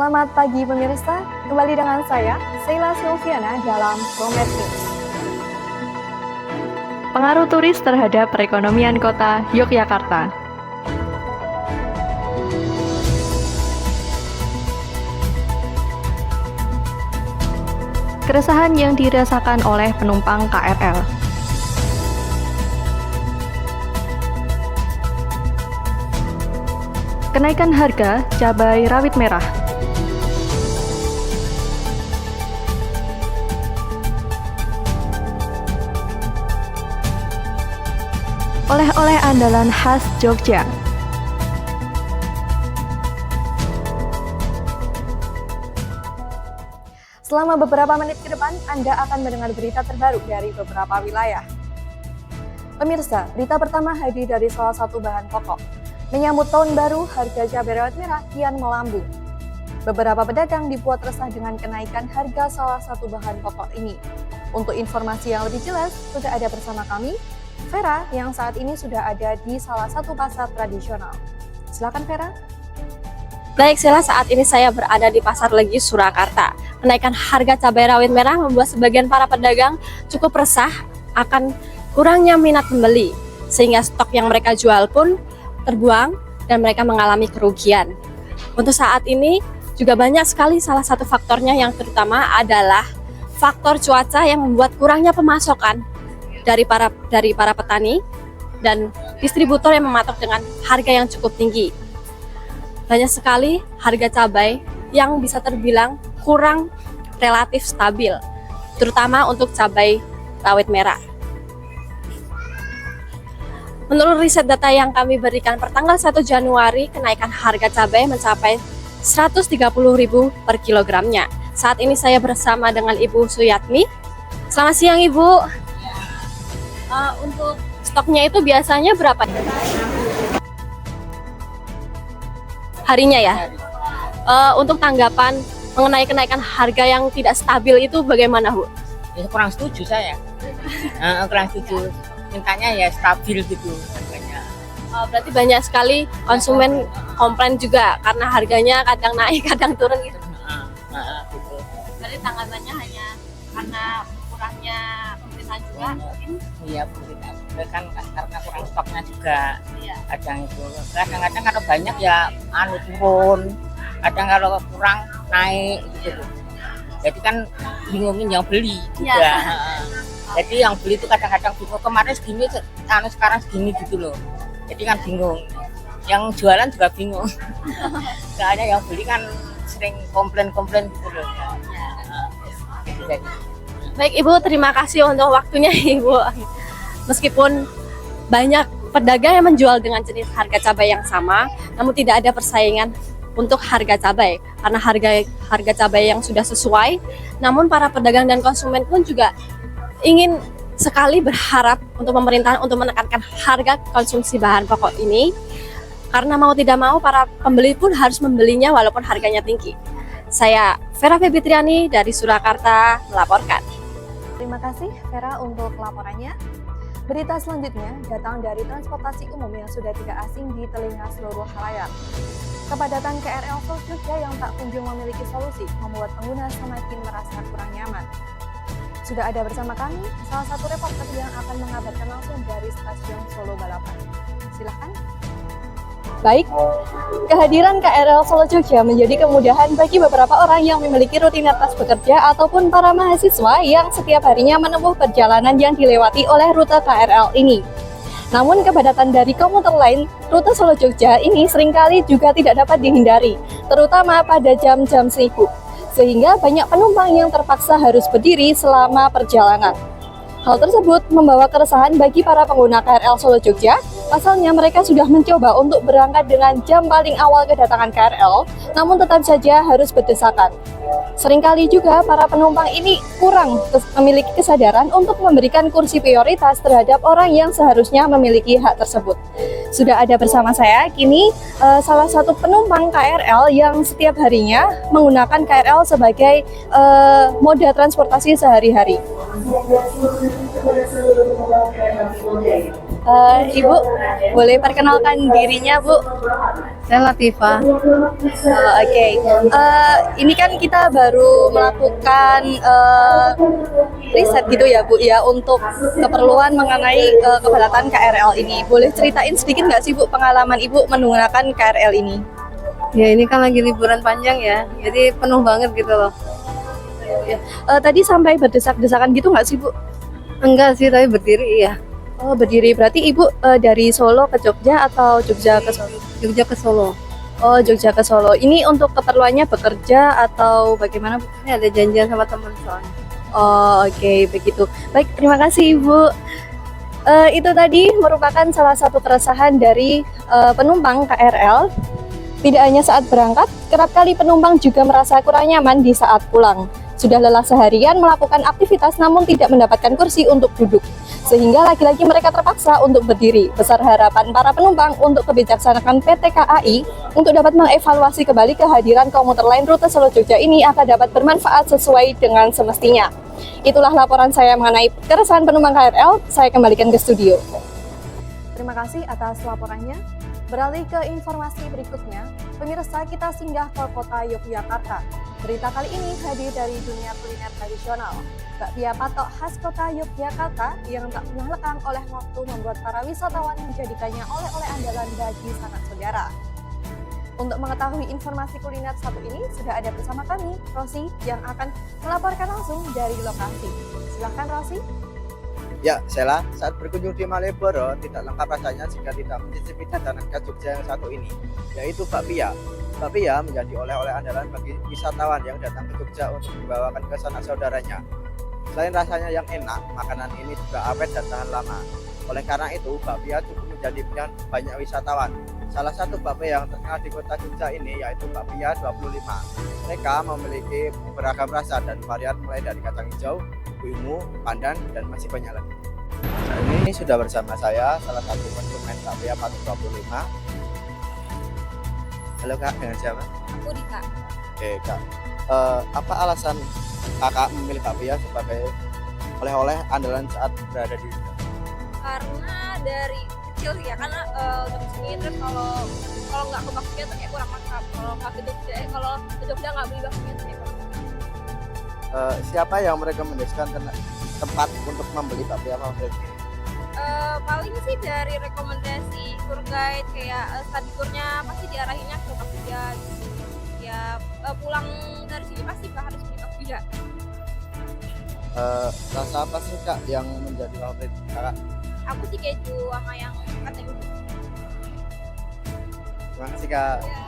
Selamat pagi pemirsa, kembali dengan saya, Sheila Silviana dalam Promet News. Pengaruh turis terhadap perekonomian kota Yogyakarta. Keresahan yang dirasakan oleh penumpang KRL. Kenaikan harga cabai rawit merah. Oleh-oleh andalan khas Jogja. Selama beberapa menit ke depan, Anda akan mendengar berita terbaru dari beberapa wilayah. Pemirsa, berita pertama hadir dari salah satu bahan pokok. Menyambut tahun baru, harga cabai rawit merah kian melambung. Beberapa pedagang dibuat resah dengan kenaikan harga salah satu bahan pokok ini. Untuk informasi yang lebih jelas, sudah ada bersama kami, Vera, yang saat ini sudah ada di salah satu pasar tradisional. Silakan Vera. Baik Sheila, saat ini saya berada di Pasar Legi, Surakarta. Kenaikan harga cabai rawit merah membuat sebagian para pedagang cukup resah akan kurangnya minat pembeli, sehingga stok yang mereka jual pun terbuang dan mereka mengalami kerugian. Untuk saat ini juga banyak sekali, salah satu faktornya yang terutama adalah faktor cuaca yang membuat kurangnya pemasokan dari para petani dan distributor yang mematok dengan harga yang cukup tinggi. Banyak sekali harga cabai yang bisa terbilang kurang relatif stabil, terutama untuk cabai rawit merah. Menurut riset data yang kami berikan per tanggal 1 Januari, kenaikan harga cabai mencapai Rp130.000 per kilogramnya. Saat ini saya bersama dengan Ibu Suyatmi. Selamat siang Ibu. Untuk stoknya itu biasanya berapa? Harinya ya? Untuk tanggapan mengenai kenaikan harga yang tidak stabil itu bagaimana Bu? Ya kurang setuju saya. Kurang setuju. Mintanya ya stabil gitu harganya. Berarti banyak sekali konsumen komplain juga karena harganya kadang naik kadang turun gitu. Gitu. Berarti tanggapannya hanya karena kurangnya pemberitaan juga mungkin? Iya, pemberitaan kan karena kurang stoknya juga. Iya. Kadang itu. Kadang-kadang kalau banyak ya turun. Kadang kalau kurang naik gitu. Jadi kan bingungin yang beli juga. Iya. Jadi yang beli itu kadang-kadang bingung, kemarin segini, sekarang segini gitu loh. Jadi kan bingung. Yang jualan juga bingung. Soalnya yang beli kan sering komplain-komplain gitu loh. Jadi. Baik Ibu, terima kasih untuk waktunya Ibu. Meskipun banyak pedagang yang menjual dengan jenis harga cabai yang sama, namun tidak ada persaingan untuk harga cabai. Karena harga cabai yang sudah sesuai, namun para pedagang dan konsumen pun juga ingin sekali berharap untuk pemerintahan untuk menekankan harga konsumsi bahan pokok ini. Karena mau tidak mau para pembeli pun harus membelinya walaupun harganya tinggi. Saya Vera Febitriani dari Surakarta melaporkan. Terima kasih Vera untuk laporannya. Berita selanjutnya datang dari transportasi umum yang sudah tidak asing di telinga seluruh halayak. Kepadatan KRL Jogja yang tak kunjung memiliki solusi membuat pengguna semakin merasa kurang nyaman. Sudah ada bersama kami salah satu reporter yang akan mengabarkan langsung dari stasiun Solo Balapan. Silahkan. Baik, kehadiran KRL Solo Jogja menjadi kemudahan bagi beberapa orang yang memiliki rutinitas bekerja ataupun para mahasiswa yang setiap harinya menempuh perjalanan yang dilewati oleh rute KRL ini. Namun kepadatan dari komuter lain, rute Solo Jogja ini seringkali juga tidak dapat dihindari, terutama pada jam-jam sibuk, sehingga banyak penumpang yang terpaksa harus berdiri selama perjalanan. Hal tersebut membawa keresahan bagi para pengguna KRL Solo Jogja. Pasalnya mereka sudah mencoba untuk berangkat dengan jam paling awal kedatangan KRL, namun tetap saja harus berdesakan. Seringkali juga para penumpang ini kurang memiliki kesadaran untuk memberikan kursi prioritas terhadap orang yang seharusnya memiliki hak tersebut. Sudah ada bersama saya kini salah satu penumpang KRL yang setiap harinya menggunakan KRL sebagai moda transportasi sehari-hari. Ibu, boleh perkenalkan dirinya, Bu? Saya Latifah. Oke. Ini kan kita baru melakukan riset gitu ya, Bu, ya, untuk keperluan mengenai kepadatan KRL ini. Boleh ceritain sedikit nggak sih, Bu, pengalaman Ibu menggunakan KRL ini? Ya ini kan lagi liburan panjang ya, jadi penuh banget gitu loh. Tadi sampai berdesak-desakan gitu nggak sih, Bu? Enggak sih, tapi berdiri ya. Oh, berdiri. Berarti Ibu dari Solo ke Jogja atau Jogja ke Solo? Jogja ke Solo. Oh, Jogja ke Solo. Ini untuk keperluannya bekerja atau bagaimana, Bu? Ini ada janjian sama teman soalnya. Oh, oke, begitu. Baik, terima kasih, Ibu. Itu tadi merupakan salah satu keresahan dari penumpang KRL. Tidak hanya saat berangkat, kerap kali penumpang juga merasa kurang nyaman di saat pulang. Sudah lelah seharian melakukan aktivitas namun tidak mendapatkan kursi untuk duduk. Sehingga lagi-lagi mereka terpaksa untuk berdiri. Besar harapan para penumpang untuk kebijaksanaan PT KAI untuk dapat mengevaluasi kembali kehadiran komuter lain rute Solo Jogja ini akan dapat bermanfaat sesuai dengan semestinya. Itulah laporan saya mengenai keresahan penumpang KRL. Saya kembalikan ke studio. Terima kasih atas laporannya. Beralih ke informasi berikutnya, pemirsa kita singgah ke kota Yogyakarta. Berita kali ini hadir dari dunia kuliner tradisional. Bakpia patok khas kota Yogyakarta yang tak pernah lekang oleh waktu membuat para wisatawan menjadikannya oleh-oleh andalan bagi sanak saudara. Untuk mengetahui informasi kuliner satu ini, sudah ada bersama kami, Rosi, yang akan melaporkan langsung dari lokasi. Silahkan, Rosi. Ya, Sela, saat berkunjung di Malioboro, tidak lengkap rasanya jika tidak mencicipi jajanan khas Jogja yang satu ini, yaitu bakpia. Bakpia menjadi oleh-oleh andalan bagi wisatawan yang datang ke Jogja untuk dibawakan ke sanak saudaranya. Selain rasanya yang enak, makanan ini juga awet dan tahan lama. Oleh karena itu, bakpia cukup menjadi pilihan banyak wisatawan. Salah satu bakpia yang terkenal di kota Jogja ini yaitu bakpia 25. Mereka memiliki beragam rasa dan varian mulai dari kacang hijau, ilmu, pandan, dan masih banyak lagi. Saat ini sudah bersama saya, salah satu konsumen bakpia patok 25. Halo Kak, dengan siapa? Aku Dika. Oke Kak, apa alasan Kakak memilih bakpia sebagai oleh-oleh andalan saat berada di sini? Karena dari kecil sih ya, karena udah kesini terus kalau nggak ke bakpia tuh kayak kurang mantap. Kalau nggak ke Jogja, kalau ke Jogja nggak beli bakpia tuh kayak kurang mantap. Siapa yang merekomendasikan tempat untuk membeli bakpia favorit? Paling sih dari rekomendasi tour guide kayak study tournya pasti diarahinnya ke bakpia gitu. Ya pulang dari sini pasti harus beli bakpia. Rasa apa sih Kak yang menjadi favorit Kakak? Aku sih keju sama yang kacang hijau. Terima kasih Kak. Ya.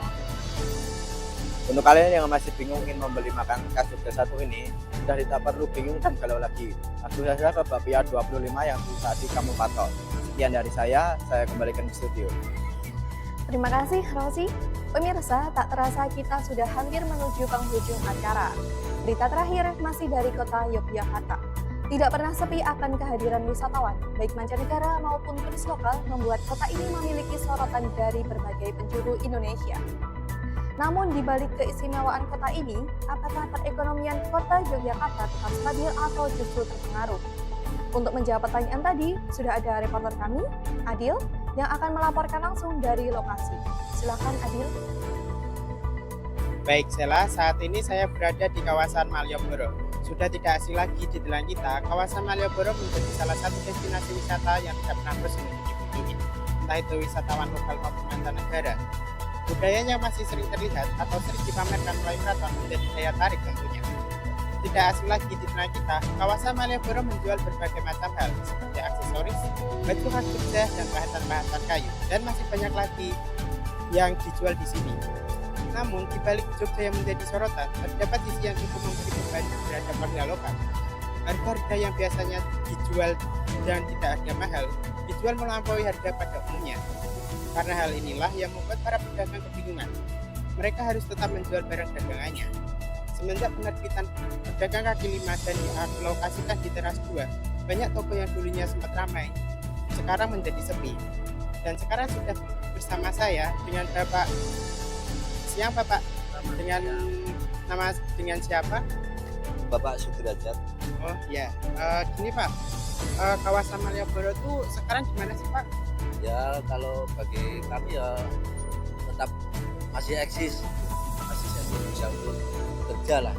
Untuk kalian yang masih bingung ingin membeli makan khas Jogja satu ini, sudah tidak perlu bingung dan galau lagi. Langsung saja ke bakpia 25 yang bisa di kamu patok. Sekian dari saya kembalikan ke studio. Terima kasih, Rosi. Pemirsa, tak terasa kita sudah hampir menuju penghujung acara. Berita terakhir masih dari kota Yogyakarta. Tidak pernah sepi akan kehadiran wisatawan, baik mancanegara maupun turis lokal, membuat kota ini memiliki sorotan dari berbagai penjuru Indonesia. Namun di balik keistimewaan kota ini, apakah perekonomian kota Yogyakarta tetap stabil atau justru terpengaruh? Untuk menjawab pertanyaan tadi, sudah ada reporter kami, Adil, yang akan melaporkan langsung dari lokasi. Silakan Adil. Baik Sela, saat ini saya berada di kawasan Malioboro. Sudah tidak asing lagi di telan kita, kawasan Malioboro menjadi salah satu destinasi wisata yang tidak pernah bosan untuk dikunjungi, entah itu wisatawan lokal maupun mancanegara. Budayanya masih sering terlihat atau sering dipamerkan melalui keraton menjadi daya tarik tentunya. Tidak asing lagi di telan kita, kawasan Malioboro menjual berbagai macam hal seperti aksesoris, baju khas Jogja, dan bahan-bahan kayu, dan masih banyak lagi yang dijual di sini. Namun, di balik Jogja yang menjadi sorotan, terdapat sisi yang cukup memberi beban terhadap warga lokal. Harga-harga yang biasanya dijual dan tidak harga mahal, dijual melampaui harga pada umumnya. Karena hal inilah yang membuat para pedagang kebingungan. Mereka harus tetap menjual barang dagangannya. Semenjak penerbitan pedagang kaki lima dan dialokasikan di teras 2, banyak toko yang dulunya sempat ramai, sekarang menjadi sepi. Dan sekarang sudah bersama saya dengan Bapak. Siang Bapak, dengan siapa? Bapak Sudrajat. Oh ya, gini Pak, kawasan Malioboro itu sekarang gimana sih Pak? Ya kalau bagi kami ya tetap masih eksis bisa untuk kerja lah.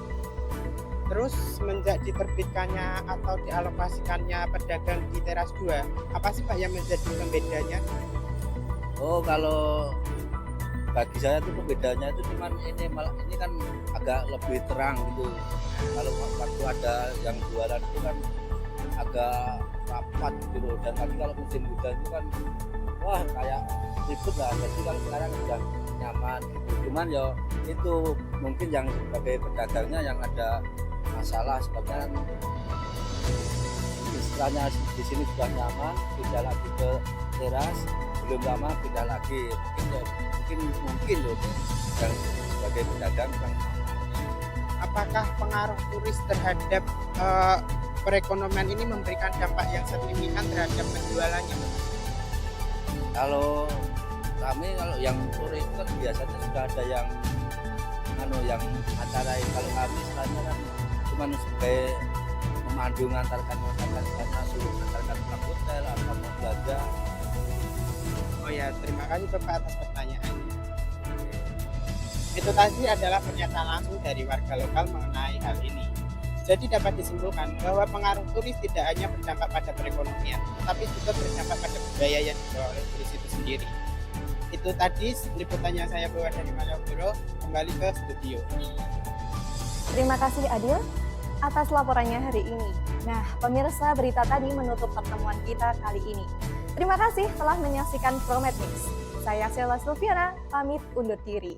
Terus semenjak diterbitkannya atau dialokasikannya pedagang di teras 2, apa sih Pak yang menjadi pembedanya? Oh kalau bagi saya tuh pembedanya itu cuman ini kan agak lebih terang gitu. Kalau waktu ada yang jualan itu kan agak rapat gitu, dan nanti kalau musim hujan itu kan wah kayak ribut lah. Jadi kalau sekarang sudah nyaman gitu. Cuman ya itu mungkin yang sebagai pedagangnya yang ada masalah sebabnya istilahnya di sini sudah nyaman, pindah lagi ke teras, belum lama pindah lagi mungkin loh yang sebagai pedagang yang Apakah pengaruh turis terhadap perekonomian ini memberikan dampak yang signifikan terhadap penjualannya? kalau yang sore itu kan biasanya sudah ada yang yang acara kalau kami istilahnya kan cuma sebagai memandu ngantarkan suruh ngantarkan ke hotel atau mau belanja. Oh ya, terima kasih Bapak atas pertanyaannya. Itu tadi adalah pernyataan langsung dari warga lokal mengenai hal ini. Jadi dapat disimpulkan bahwa pengaruh turis tidak hanya berdampak pada perekonomian, tetapi juga berdampak pada budaya yang dibawa oleh turis itu sendiri. Itu tadi liputannya saya bawa dari Malioboro, kembali ke studio. Terima kasih Adil atas laporannya hari ini. Nah, pemirsa, berita tadi menutup pertemuan kita kali ini. Terima kasih telah menyaksikan Promet Mix. Saya Sheila Silviana, pamit undur diri.